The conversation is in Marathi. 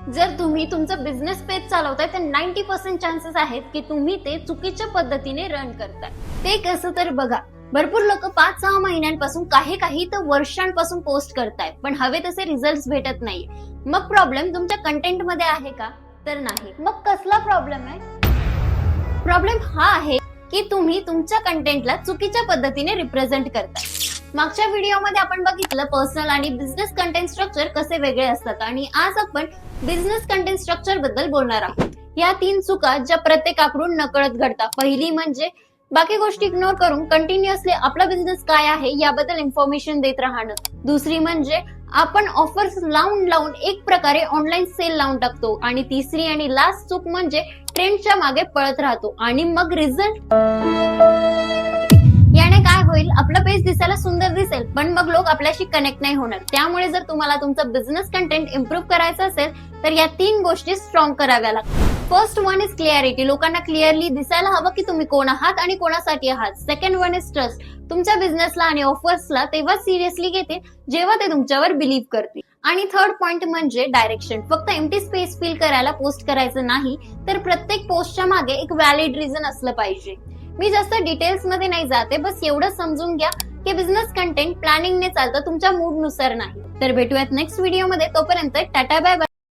जर तुम्ही तुमचं बिझनेस पेज चालवताय तर 90% चान्सेस आहेत की तुम्ही ते चुकीच्या पद्धतीने रन करताय. ते कसं तर बघा, भरपूर लोक 5-6 महिन्यांपासून काही तर वर्षांपासून पोस्ट करताय, पण हवे तसे रिझल्ट भेटत नाहीये. मग प्रॉब्लेम तुमच्या कंटेंट मध्ये आहे का? तर नाही. मग कसला प्रॉब्लेम आहे? प्रॉब्लेम हा आहे की तुम्ही तुमच्या कंटेंटला चुकीच्या पद्धतीने रिप्रेझेंट करताय. मागच्या व्हिडिओमध्ये आपण बघितलं पर्सनल आणि बिझनेस कंटेंट स्ट्रक्चर कसे वेगळे असतात, आणि आज आपण बिझनेस कंटेंट स्ट्रक्चर बद्दल बोलणार आहोत. या 3 चुका ज्या प्रत्येकाकडून नकळत घडतात. पहिली म्हणजे बाकी गोष्टी इग्नोर करून कंटिन्युअसली आपला बिझनेस काय आहे याबद्दल इन्फॉर्मेशन देत राहणं. दुसरी म्हणजे आपण ऑफर्स लावून एक प्रकारे ऑनलाईन सेल लावून टाकतो. आणि तिसरी आणि लास्ट चूक म्हणजे ट्रेंडच्या मागे पळत राहतो आणि मग रिझल्ट याने काय होईल, आपलं पेज दिसायला सुंदर दिसेल पण मग लोक आपल्याशी कनेक्ट नाही होणार. त्यामुळे जर तुम्हाला तुमचं बिझनेस कंटेंट इम्प्रूव्ह करायचं असेल तर या 3 गोष्टी स्ट्रॉंग कराव्या लागतात. First one is clarity. लोकांना क्लिअरली दिसायला हवं की तुम्ही कोण आहात आणि कोणासाठी आहात. Second one is trust. तुमच्या बिझनेसला आणि ऑफर्सला तेव्हा सिरियसली घेतील जेव्हा ते तुमच्यावर बिलीव्ह करतील. आणि थर्ड पॉइंट म्हणजे डायरेक्शन. फक्त एम्प्टी स्पेस फिल करायला पोस्ट करायचं नाही, तर प्रत्येक पोस्टच्या मागे एक व्हॅलिड रिझन असलं पाहिजे. मी जास्त डिटेल्स मध्ये नाही जाते, बस एवढं समजून घ्या की बिझनेस कंटेंट प्लॅनिंगने चालतं, तुमच्या मूड नुसार नाही. तर भेटूयात नेक्स्ट व्हिडिओमध्ये. तोपर्यंत टाटा बाय बाय.